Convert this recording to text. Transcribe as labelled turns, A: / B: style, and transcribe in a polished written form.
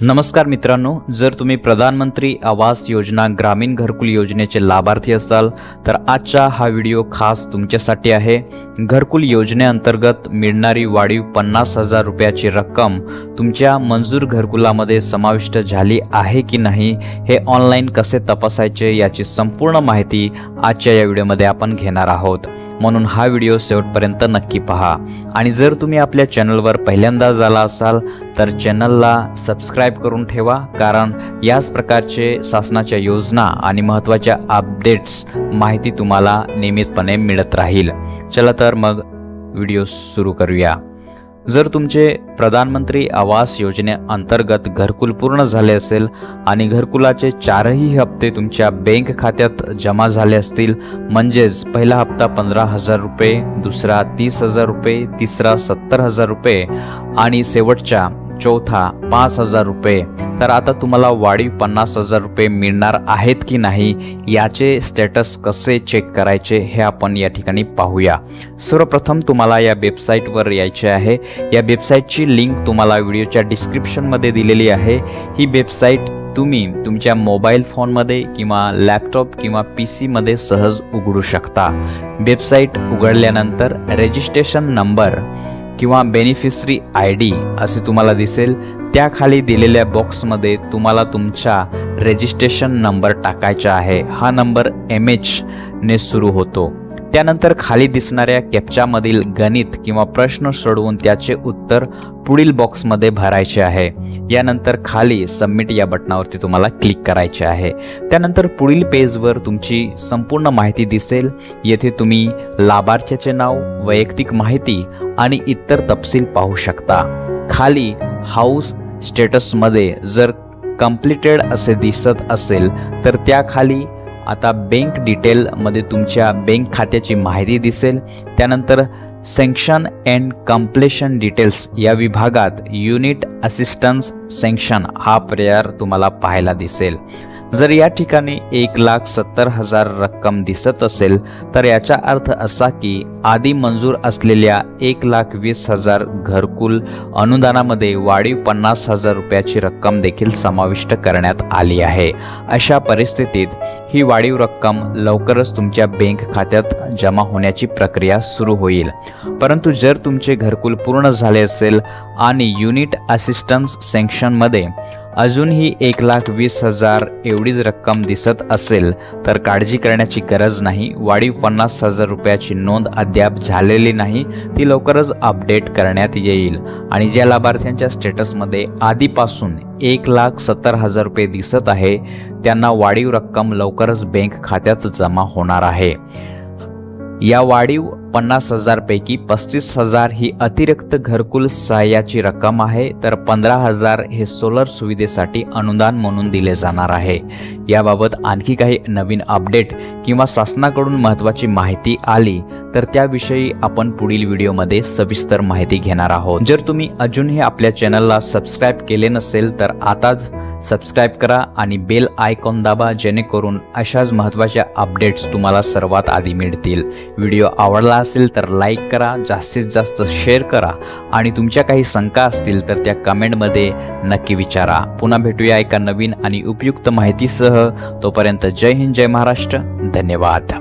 A: नमस्कार मित्रांनो, जर तुम्ही प्रधानमंत्री आवास योजना ग्रामीण घरकुल योजनेचे लाभार्थी असाल तर आजचा हा व्हिडिओ खास तुमच्यासाठी आहे। घरकुल योजनेअंतर्गत मिळणारी वाढीव 50,000 रुपयाची रक्कम तुमच्या मंजूर घरकुलामध्ये समाविष्ट झाली आहे की नाही हे ऑनलाईन कसे तपासायचे याची संपूर्ण माहिती आजच्या या व्हिडिओमध्ये आपण घेणार आहोत। म्हणून हा व्हिडिओ शेवटपर्यंत नक्की पहा आणि जर तुम्ही आपल्या चॅनलवर पहिल्यांदा झाला असाल तर चॅनलला सबस्क्राइब करून ठेवा, कारण याच प्रकारचे शासनाच्या योजना आणि महत्त्वाच्या अपडेट्स माहिती तुम्हाला नियमितपणे मिळत राहील। चला तर मग व्हिडिओ सुरू करूया। जर तुमचे प्रधानमंत्री आवास योजनेअंतर्गत घरकुल पूर्ण झाले असेल आणि घरकुलाचे 4ही हप्ते तुमच्या बँक खात्यात जमा झाले असतील, म्हणजेच पहिला हप्ता 15,000 रुपये, दुसरा 30,000 रुपये, तिसरा 70,000 रुपये आणि शेवटचा चौथा 5,000 रुपये, तर आता तुम्हाला वाढीव 50,000 रुपये मिळणार आहेत की नाही याचे स्टेटस कसे चेक करायचे हे आपण या ठिकाणी पाहूया। सर्वप्रथम तुम्हाला या वेबसाईटवर यायचे आहे। या वेबसाईटची लिंक तुम्हाला व्हिडिओच्या डिस्क्रिप्शनमध्ये दिलेली आहे। ही वेबसाईट तुम्ही तुमच्या मोबाईल फोनमध्ये किंवा लॅपटॉप किंवा PC-मध्ये सहज उघडू शकता। वेबसाईट उघडल्यानंतर रजिस्ट्रेशन नंबर किंवा बेनिफिशरी ID असे तुम्हाला दिसेल। त्याखाली दिलेल्या बॉक्समध्ये तुम्हाला तुमचा रजिस्ट्रेशन नंबर टाकायचा आहे। हा नंबर MH ने सुरू होतो। त्यानंतर खाली दिसणाऱ्या कॅप्चामधील गणित किंवा प्रश्न सोडवून त्याचे उत्तर पुढील बॉक्समध्ये भरायचे आहे। यानंतर खाली सबमिट या बटनावरती तुम्हाला क्लिक करायचे आहे। त्यानंतर पुढील पेजवर तुमची संपूर्ण माहिती दिसेल। येथे तुम्ही लाभार्थ्याचे नाव, वैयक्तिक माहिती आणि इतर तपशील पाहू शकता। खाली हाऊस स्टेटसमध्ये जर कंप्लीटेड असे दिसत असेल तर त्याखाली आता बँक डिटेल मध्ये तुमच्या बँक खात्याची माहिती दिसेल। त्यानंतर सँक्शन अँड कंप्लीशन डिटेल्स या विभागात युनिट असिस्टन्स सँक्शन हा पर्याय तुम्हाला पाहायला दिसेल। जर या ठिकाणी 1,70,000 रक्कम दिसत असेल तर याचा अर्थ असा की आधी मंजूर असलेल्या 1,20,000 घरकुल अनुदानामध्ये वाढीव 50,000 रुपयाची रक्कम देखील समाविष्ट करण्यात आली आहे। अशा परिस्थितीत ही वाढीव रक्कम लवकरच तुमच्या बँक खात्यात जमा होण्याची प्रक्रिया सुरू होईल। परंतु जर तुमचे घरकुल पूर्ण झाले असेल आणि युनिट असिस्टन्स सँक्शनमध्ये अजूनही 1,20,000 एवढीच रक्कम दिसत असेल तर काळजी करण्याची गरज नाही। वाढीव 50,000 रुपयाची नोंद अद्याप झालेली नाही, ती लवकरच अपडेट करण्यात येईल। आणि ज्या लाभार्थ्यांच्या स्टेटसमध्ये आधीपासून 1,70,000 रुपये दिसत आहे त्यांना वाढीव रक्कम लवकरच बँक खात्यात जमा होणार आहे। या वाढीव 50,000 पैकी 35,000 ही अतिरिक्त घरकुल सहाय्याची रक्कम आहे, तर 15,000 हे सोलर सुविधेसाठी अनुदान म्हणून दिले जाणार आहे। याबाबत आणखी काही नवीन अपडेट किंवा शासनाकडून महत्त्वाची माहिती आली तर त्याविषयी आपण पुढील व्हिडिओमध्ये सविस्तर माहिती घेणार आहोत। जर तुम्ही अजूनही आपल्या चॅनलला सबस्क्राइब केले नसेल तर आताच सबस्क्राइब करा आणि बेल आयकॉन दाबा, जेणेकरून अशाच महत्त्वाच्या अपडेट्स तुम्हाला सर्वात आधी मिळतील। व्हिडिओ आवडला असेल तर लाईक करा, जास्तीत जास्त शेअर करा आणि तुमच्या काही शंका असतील तर त्या कमेंटमध्ये नक्की विचारा। पुन्हा भेटूया एका नवीन आणि उपयुक्त माहितीसह। तोपर्यंत जय हिंद, जय महाराष्ट्र, धन्यवाद।